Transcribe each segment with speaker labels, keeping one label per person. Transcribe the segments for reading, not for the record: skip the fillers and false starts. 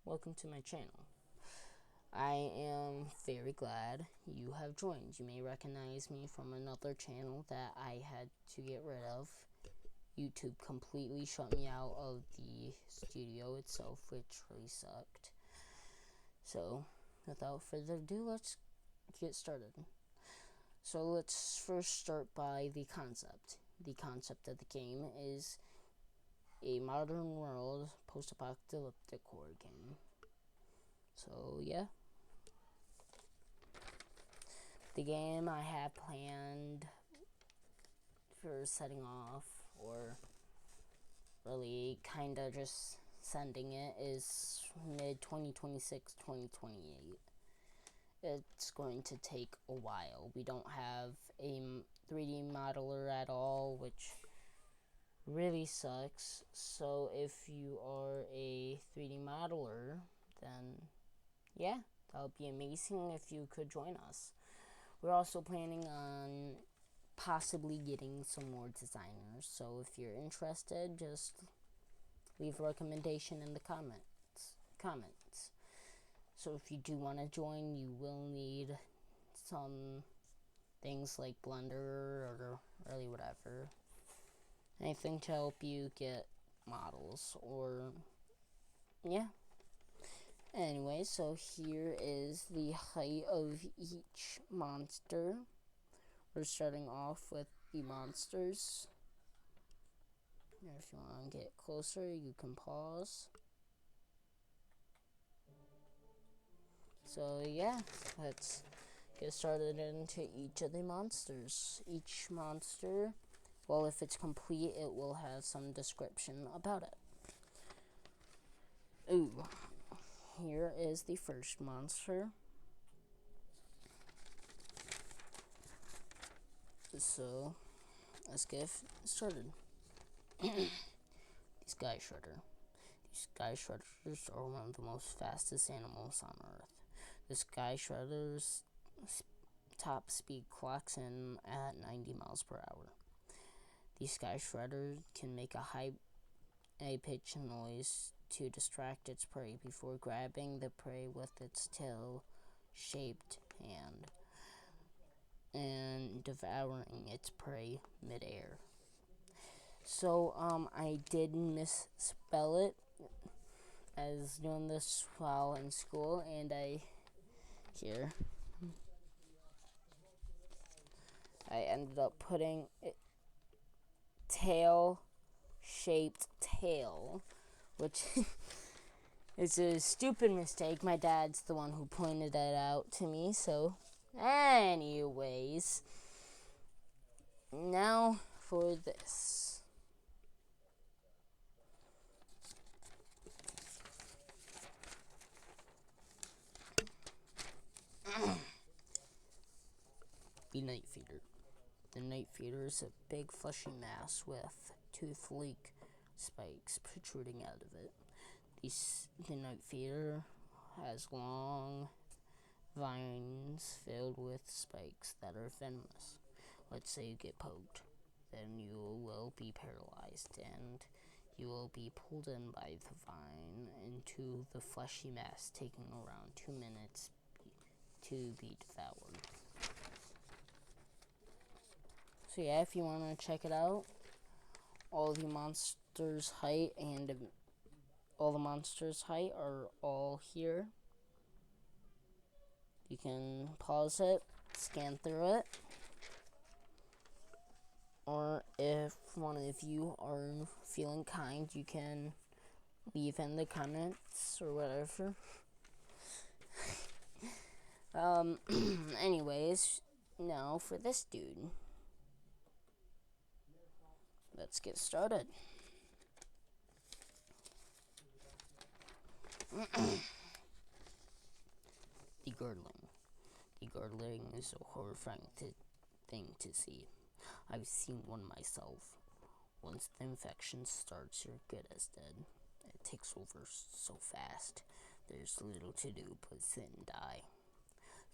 Speaker 1: welcome to my channel. I am very glad you have joined. You may recognize me from another channel that I had to get rid of. YouTube completely shut me out of the studio itself, which really sucked. So, without further ado, let's get started. So let's first start by the concept. The concept of the game is a modern world post-apocalyptic horror game. So yeah, the game I have planned for setting off, or really kinda just sending it, is mid 2026, 2028. It's going to take a while. We don't have a 3D modeler at all, which really sucks. So if you are a 3D modeler, then yeah, that would be amazing if you could join us. We're also planning on possibly getting some more designers, so if you're interested, just leave a recommendation in the comments. So if you do want to join, you will need some things like Blender or really whatever, anything to help you get models, or yeah. Anyway, so here is the height of each monster. We're starting off with the monsters. If you want to get closer, you can pause. So yeah, let's get started into each of the monsters. Each monster, well, if it's complete, it will have some description about it. Ooh, here is the first monster. So let's get started. The Sky Shredder. The Sky Shredders are one of the most fastest animals on Earth. The Sky Shredder's top speed clocks in at 90 miles per hour. The Sky Shredder can make a high-pitched noise to distract its prey before grabbing the prey with its tail-shaped hand and devouring its prey midair. So, I did misspell it as doing this while in school, and I ended up putting tail-shaped tail, which is a stupid mistake. My dad's the one who pointed that out to me. So, anyways, now for this. The Night Feeder. The Night Feeder is a big fleshy mass with tooth-like spikes protruding out of it. The Night Feeder has long vines filled with spikes that are venomous. Let's say you get poked, then you will be paralyzed and you will be pulled in by the vine into the fleshy mass, taking around 2 minutes to be devoured. So yeah, if you want to check it out, all the monsters' height are all here. You can pause it, scan through it, or if one of you are feeling kind, you can leave in the comments or whatever. Anyways, now for this dude. Let's get started. The Girdling. The Girdling is a horrifying thing to see. I've seen one myself. Once the infection starts, you're good as dead. It takes over so fast. There's little to do but sit and die.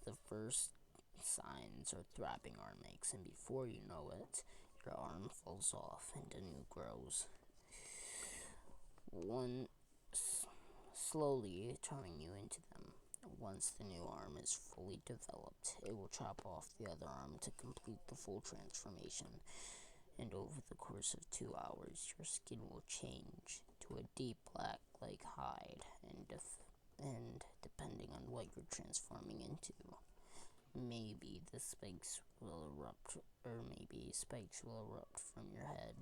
Speaker 1: The first signs are throbbing arm aches, and before you know it, your arm falls off and a new grows. Once slowly turning you into them. Once the new arm is fully developed, it will chop off the other arm to complete the full transformation. And over the course of 2 hours, your skin will change to a deep black like hide, and depending on what you're transforming into, maybe the spikes will erupt, or maybe spikes will erupt from your head,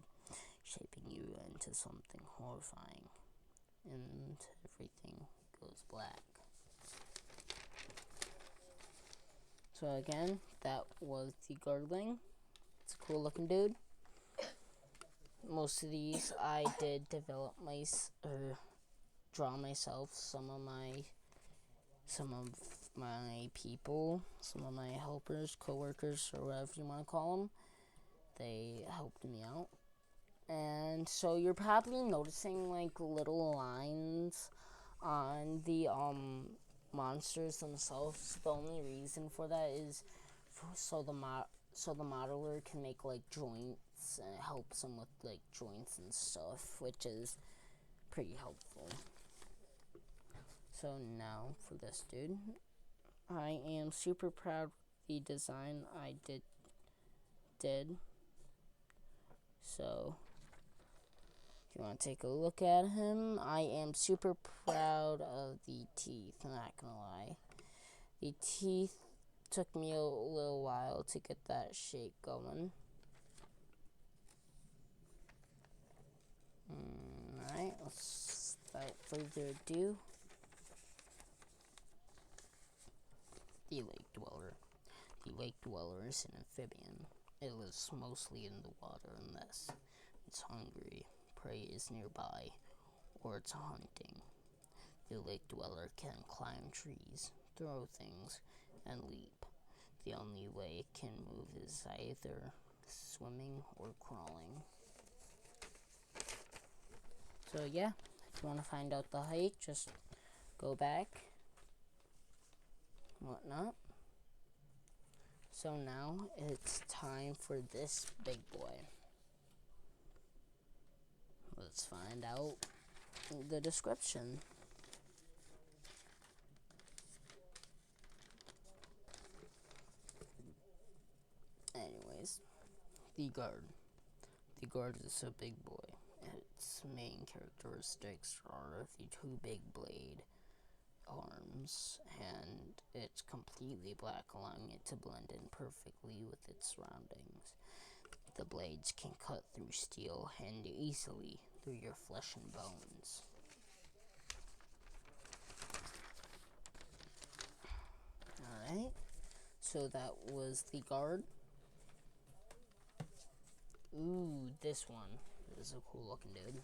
Speaker 1: shaping you into something horrifying, and everything goes black. So again, that was the Guardling. It's a cool looking dude. Most of these I did develop draw myself. Some of my people, some of my helpers, co-workers, or whatever you want to call them, they helped me out. And so you're probably noticing like little lines on the monsters themselves. The only reason for that is so the modeler can make like joints, and it helps them with like joints and stuff, which is pretty helpful. So now for this dude, I am super proud of the design I did. So if you want to take a look at him, I am super proud of the teeth, I'm not gonna lie. The teeth took me a little while to get that shape going. Alright, without further ado, the Lake Dweller. The Lake Dweller is an amphibian. It lives mostly in the water unless it's hungry, prey is nearby, or it's hunting. The Lake Dweller can climb trees, throw things, and leap. The only way it can move is either swimming or crawling. So yeah, if you want to find out the height, just go back, whatnot. So now it's time for this big boy. Let's find out the description. Anyways, the guard. The guard is a big boy. Its main characteristics are the 2 big blade arms, and it's completely black, allowing it to blend in perfectly with its surroundings. The blades can cut through steel and easily through your flesh and bones. Alright, so that was the guard. Ooh, this one is a cool looking dude.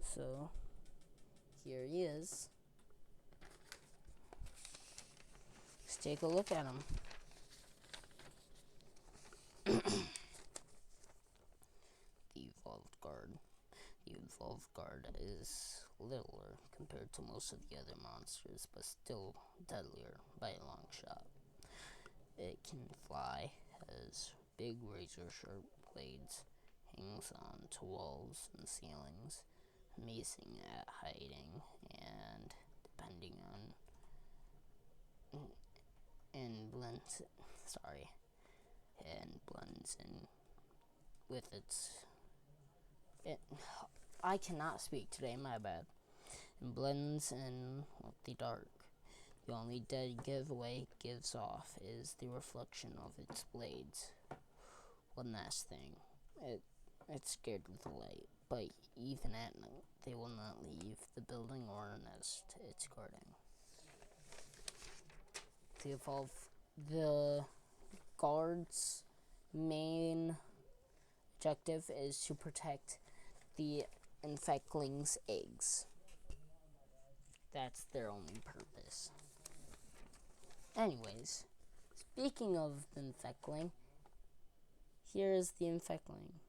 Speaker 1: So, here he is. Let's take a look at him. The Evolved Guard. The Evolved Guard is littler compared to most of the other monsters, but still deadlier by a long shot. It can fly, has big razor-sharp blades, hangs on to walls and ceilings, amazing at hiding, and depending on and blends in with I cannot speak today, my bad. And blends in with the dark. The only dead giveaway it gives off is the reflection of its blades. One last thing, it's scared of the light, but even at night, they will not leave the building or nest it's guarding. The guard's main objective is to protect the infectling's eggs. That's their only purpose. Anyways, speaking of the infectling, here is the infectling.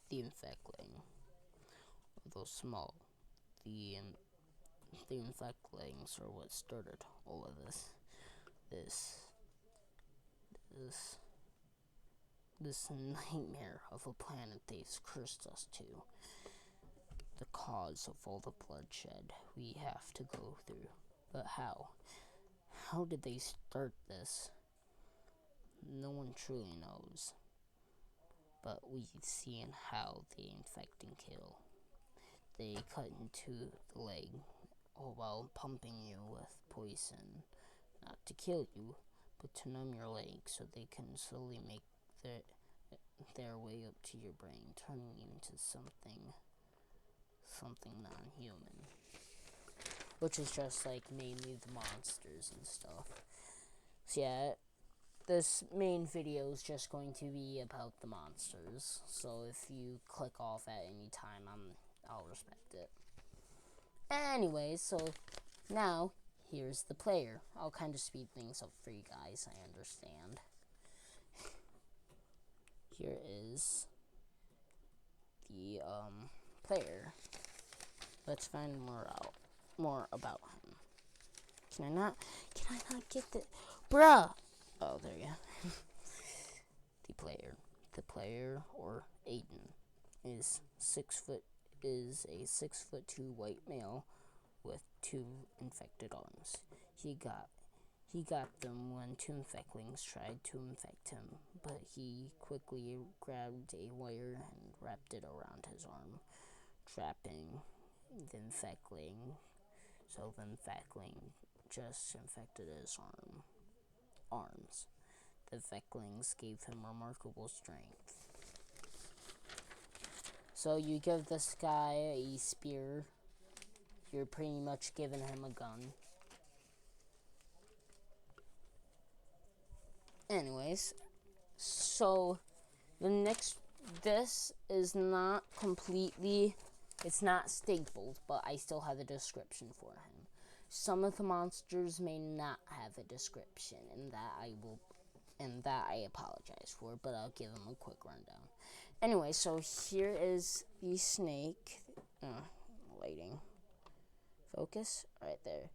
Speaker 1: The infectling, although small, the infectlings are what started all of this. this nightmare of a planet they've cursed us to. The cause of all the bloodshed we have to go through. But how? How did they start this? No one truly knows. But we've seen how they infect and kill. They cut into the leg while pumping you with poison, not to kill you, but to numb your leg so they can slowly make their way up to your brain, turning you into something non-human. Which is just like mainly the monsters and stuff. So yeah, this main video is just going to be about the monsters. So if you click off at any time, I'll respect it. Anyways, so now here's the player. I'll kind of speed things up for you guys, I understand. Here is the player. Let's find more about him. Can I not get the bruh? Oh, there you go. The player, or Aiden, is a 6'2" white male with 2 infected arms. He got them when 2 infectlings tried to infect him, but he quickly grabbed a wire and wrapped it around his arm, trapping the infectling. So the infectling just infected his arms. The infectlings gave him remarkable strength. So you give this guy a spear, you're pretty much giving him a gun. Anyways, so this is not completely, it's not stapled, but I still have a description for him. Some of the monsters may not have a description, and that I apologize for, but I'll give him a quick rundown. Anyway, so here is the snake. Lighting. Focus. Right there.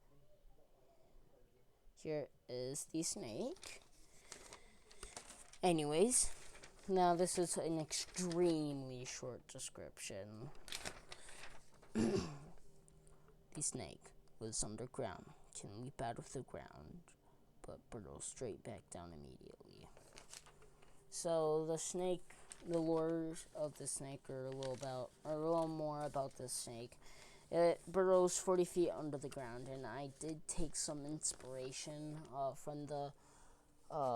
Speaker 1: Here is the snake. Anyways, now this is an extremely short description. The snake lives underground, can leap out of the ground, but burrows straight back down immediately. So the lore of the snake are a little more about the snake. It burrows 40 feet under the ground, and I did take some inspiration from the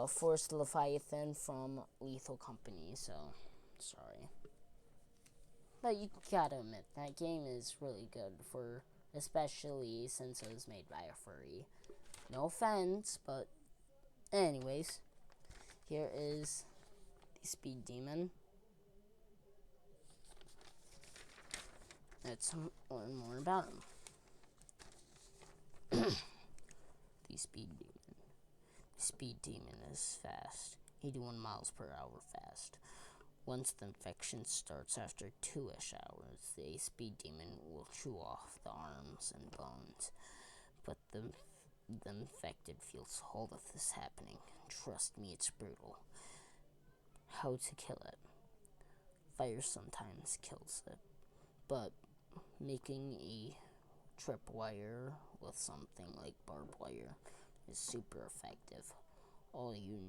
Speaker 1: Forest Leviathan from Lethal Company, so sorry. But you gotta admit, that game is really good, especially since it was made by a furry. No offense, but anyways, here is the Speed Demon. Let's learn more about him. The Speed Demon. The Speed Demon is fast, 81 miles per hour fast. Once the infection starts after 2-ish hours, the Speed Demon will chew off the arms and bones. But the infected feels all of this happening. Trust me, it's brutal. How to kill it? Fire sometimes kills it, but making a tripwire with something like barbed wire is super effective. All you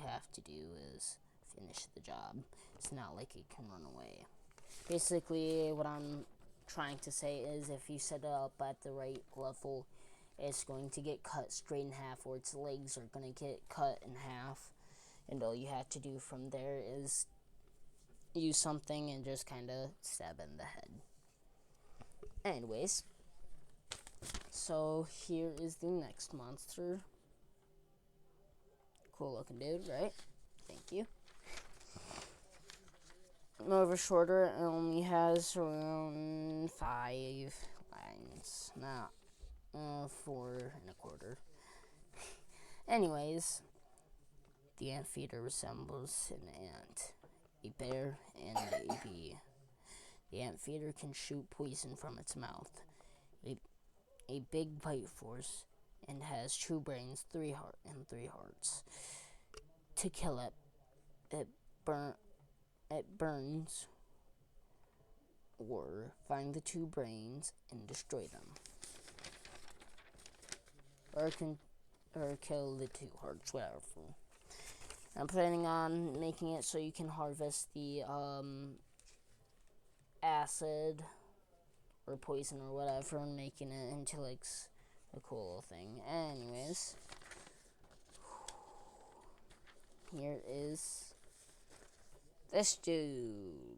Speaker 1: have to do is finish the job. It's not like it can run away. Basically, what I'm trying to say is if you set it up at the right level, it's going to get cut straight in half, or its legs are going to get cut in half, and all you have to do from there is use something and just kind of stab in the head. Anyways, so here is the next monster. Cool looking dude, right? Thank you. Over shorter, it only has around 5 lines, not 4 1/4. Anyways, the antfeeder resembles an ant, a bear, and a bee. The antfeeder can shoot poison from its mouth. A big bite force and has 2 brains, 3 hearts. To kill it, it burns or find the 2 brains and destroy them, or kill the 2 hearts, whatever. I'm planning on making it so you can harvest the acid or poison or whatever, and making it into like a cool thing. Anyways, here is this dude.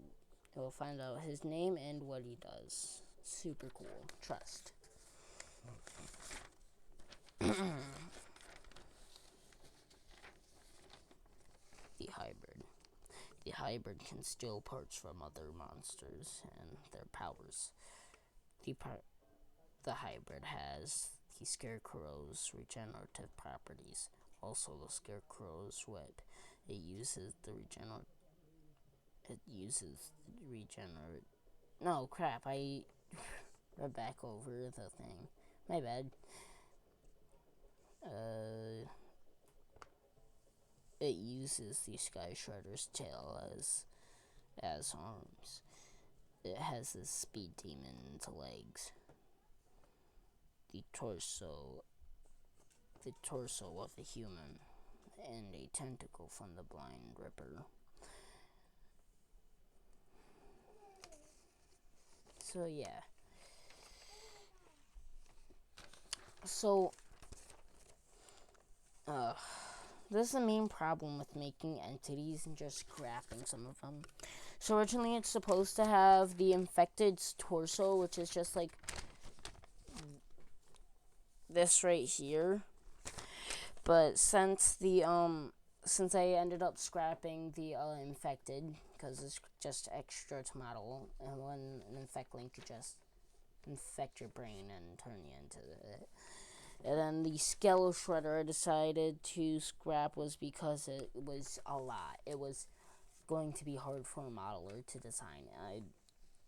Speaker 1: We'll find out his name and what he does. Super cool. Trust. The hybrid. The hybrid can steal parts from other monsters and their powers. The hybrid has the Scarecrow's regenerative properties. Also, the Scarecrow's whip. It uses the regenerate. No, crap, I read back over the thing. My bad. It uses the Sky Shredder's tail as arms. It has a speed demon's legs. The torso of a human, and a tentacle from the Blind Ripper. So yeah. So this is the main problem with making entities and just crafting some of them. So originally it's supposed to have the infected's torso, which is just like this right here. But since I ended up scrapping the infected, because it's just extra to model, and when an infectling could just infect your brain and turn you into it. And then the Skeletal Shredder I decided to scrap was because it was a lot. It was going to be hard for a modeler to design.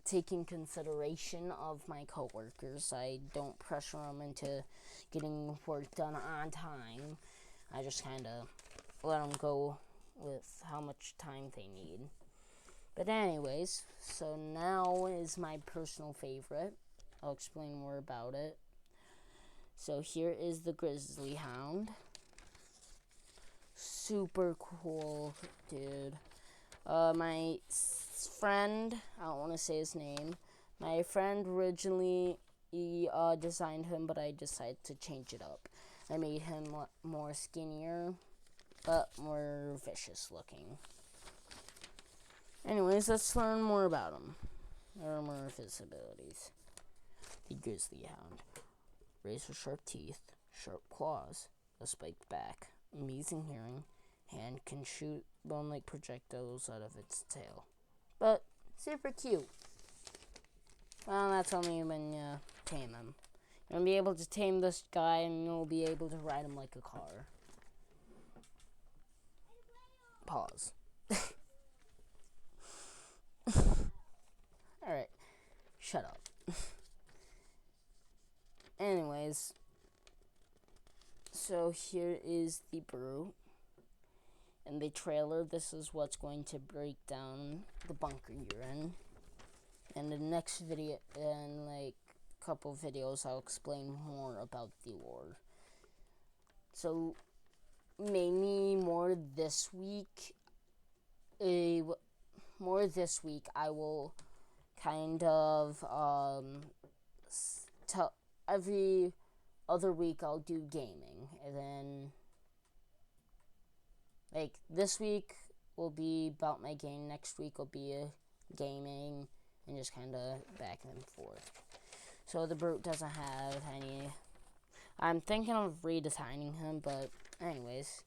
Speaker 1: Taking consideration of my coworkers, I don't pressure them into getting work done on time. I just kind of let them go with how much time they need. But anyways, so now is my personal favorite. I'll explain more about it. So here is the Grizzly Hound. Super cool, dude. My friend, I don't want to say his name. My friend originally designed him, but I decided to change it up. I made him more skinnier, but more vicious looking. Anyways, let's learn more about him, or more of his abilities. The Grizzly Hound. Razor sharp teeth, sharp claws, a spiked back, amazing hearing, and can shoot bone-like projectiles out of its tail. But super cute. Well, that's only when you tame him. You'll be able to tame this guy, and you'll be able to ride him like a car. Pause. Alright, shut up. Anyways, so here is the Brute. In the trailer, this is what's going to break down the bunker you're in. In the next video, in like a couple videos, I'll explain more about the lore. So, maybe more this week. I will kind of tell every other week I'll do gaming, and then like this week will be about my game, next week will be gaming, and just kind of back and forth. So the Brute doesn't have any. I'm thinking of redesigning him, but anyways,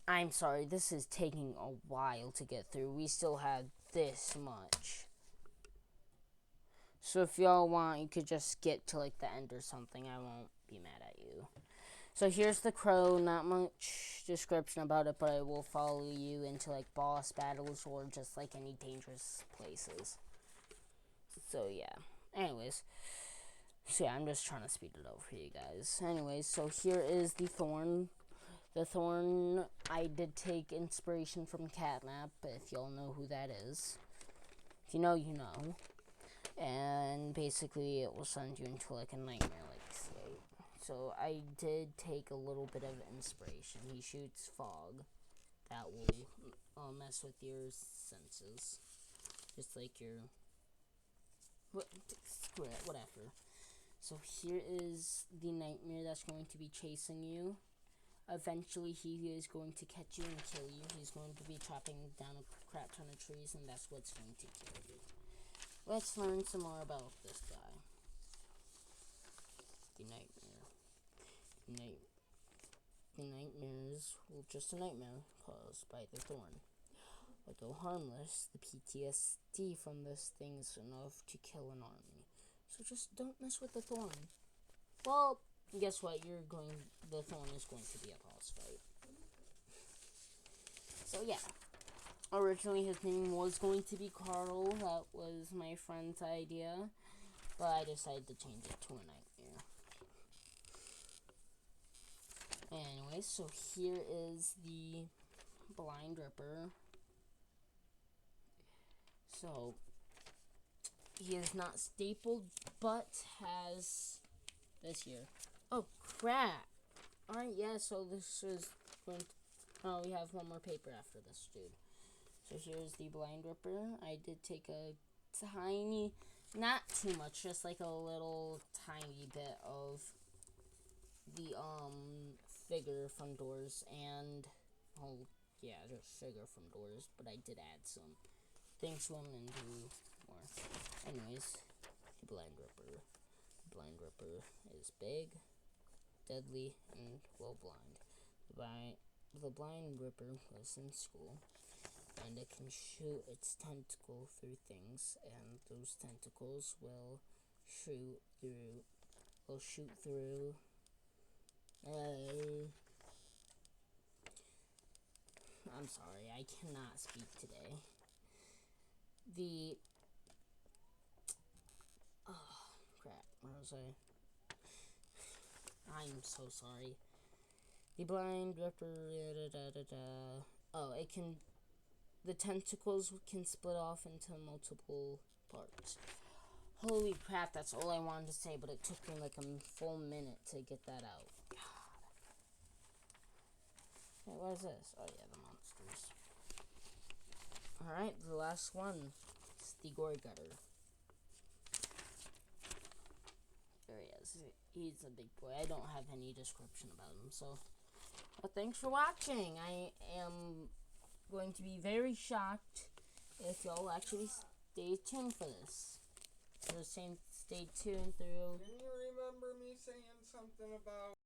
Speaker 1: I'm sorry, this is taking a while to get through. We still have this much. So if y'all want, you could just skip to like the end or something. I won't be mad at you. So here's the Crow. Not much description about it, but I will follow you into like boss battles or just like any dangerous places. So yeah. Anyways, So yeah, I'm just trying to speed it up for you guys. Anyways, so here is the thorn. The thorn, I did take inspiration from Catnap, if y'all know who that is. If you know, you know. And basically it will send you into like a nightmare-like state. So I did take a little bit of inspiration. He shoots fog. That will mess with your senses. Just like your... Screw it, whatever. So here is the nightmare that's going to be chasing you. Eventually he is going to catch you and kill you. He's going to be chopping down a crap ton of trees, and that's what's going to kill you. Let's learn some more about this guy. The nightmare. The nightmare is, well, just a nightmare caused by the thorn. Although harmless, the PTSD from this thing is enough to kill an army. So just don't mess with the thorn. Well, guess what? The thorn is going to be a boss fight. So yeah. Originally his name was going to be Carl. That was my friend's idea. But I decided to change it to a nightmare. Anyway, so here is the Blind Ripper. So he is not stapled, but has this here. Oh crap! Alright, yeah, so this is going to... Oh, we have one more paper after this, dude. So here's the Blind Ripper. I did take a tiny, not too much, just like a little tiny bit of the figure from Doors, and oh yeah, just figure from Doors, but I did add some things to them and do more. Anyways, the Blind Ripper. The Blind Ripper is big, deadly, and well blind. The Blind Ripper was in school, and it can shoot its tentacle through things, and those tentacles will shoot through I'm sorry, I cannot speak today. Oh crap, where was I? I'm so sorry. The Blind Ripper, oh, the tentacles can split off into multiple parts. Holy crap, that's all I wanted to say, but it took me like a full minute to get that out. God. Hey, what is this? Oh yeah, the monsters. Alright, the last one. It's the Gory Gutter. There he is. He's a big boy. I don't have any description about him, so... Well, thanks for watching. I am going to be very shocked if y'all actually stay tuned for this. So stay tuned through...
Speaker 2: Can you remember me saying something about...